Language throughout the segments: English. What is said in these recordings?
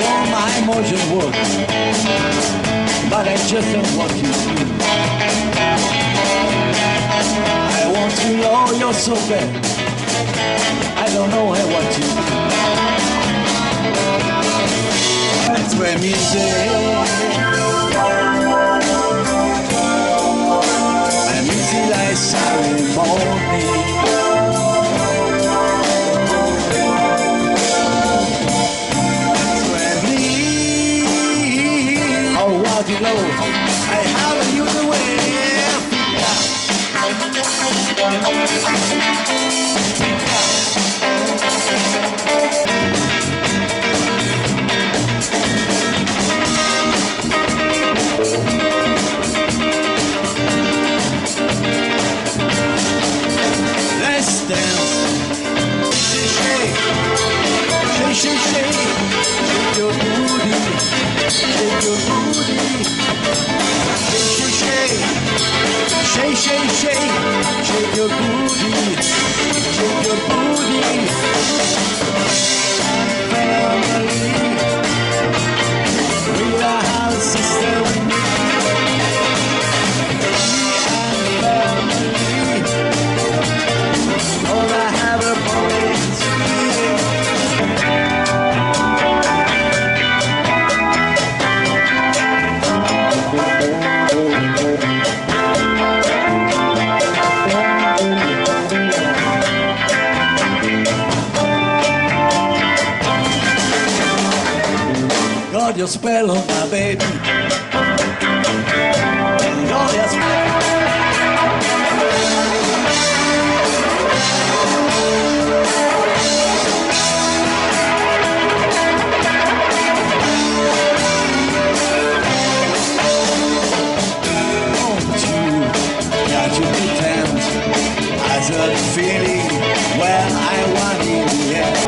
All my emotions work, but I just don't want you to. I want to know you're so bad, I don't know what to do. That's where music, and music like ceremony. You know, I have you the way. Let's dance. Shake, shake, shake, shake, shake your booty, shake your booty. Shake, shake, shake, shake your booty, shake your booty. Family, we are house sister. Me and family, all I have a boys. Got your spell on my baby. Got your spell. Don't you got to pretend I got feeling when I want in the end.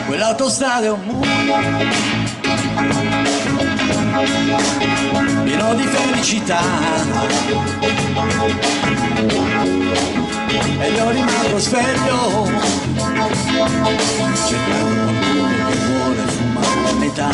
Quell'autostrada è un mondo pieno di felicità e io rimango sveglio cercando qualcuno che vuole fumare a metà.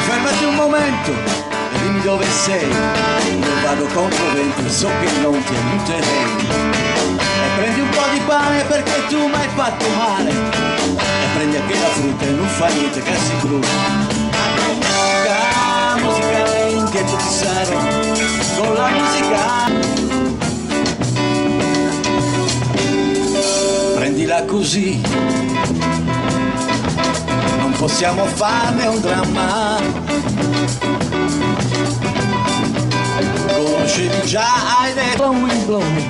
Fermati un momento e dimmi dove sei. Io vado contro vento e so che non ti aiuterei. E prendi un po' di pane perché tu mi hai fatto male. E prendi anche la frutta e non fa niente che si brucia. Musica, indietro ti sarò con la musica. Prendila così, non possiamo farne un dramma. Conoscevi già, hai detto blowing, blowing,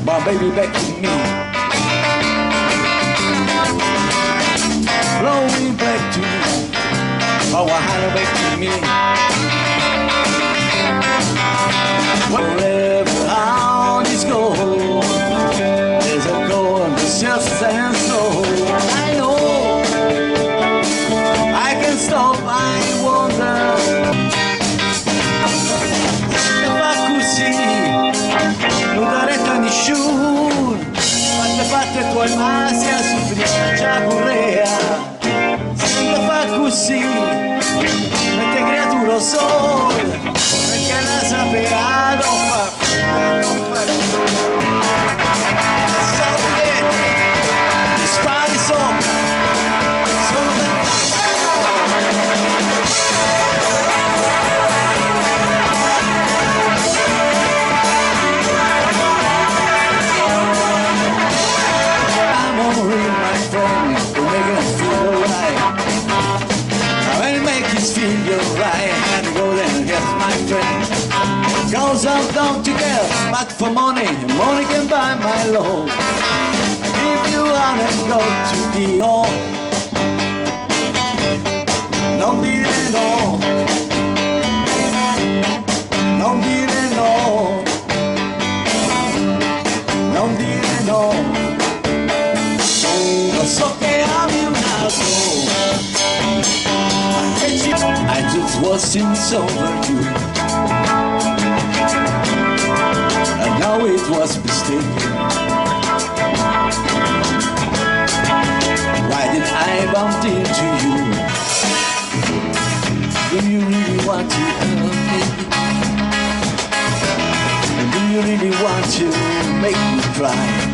my baby back to me. Blowing back to me, oh, I had back to me. Wherever on this go, there's a goal and there's just and soul. I know I can stop, I wonder. Se fa così, non dare a nessuno. Fatte tuoi masi a soffrire già correa. Se fa così, mette creatura sol, perché la sapeva non fa. Spari sopra, sono per I'm only my friend to make us feel alright. Now when it makes us feel alright, and go there and get my friend. Goes up down together, but for money, money can buy my love. If you wanna go to the home, non dire no, non dire no, non dire no. lo so che ami un altro, e I just watching overdue, and now it was mistaken. Why did I bump into you? Do you really want to help me? Do you really want to make me cry?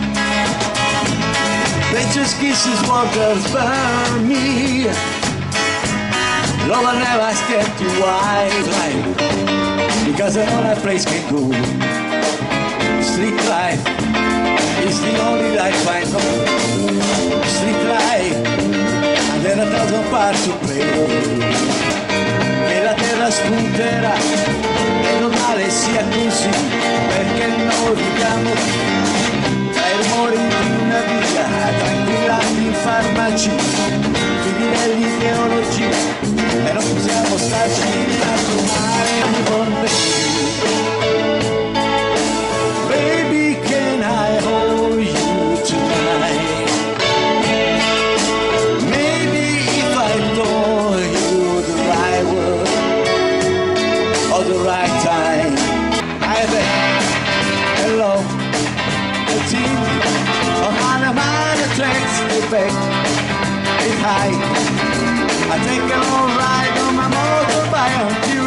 Precious kisses won't burn me. Love will never get too wide, because another place can go. Street life is the only life I know. Street life, and there are 1,000 parts to play. E la terra spunterà, è normale sia così, perché noi viviamo tra i rumori di una vita, tranquillati in farmacia, figli di ideologia, e non possiamo starci a trovare con baby, can I hold you tonight? Maybe if I told you the right word or the right time, I bet, hello, the team on the tracks, effect, it's high. I take a long ride on my motorbike.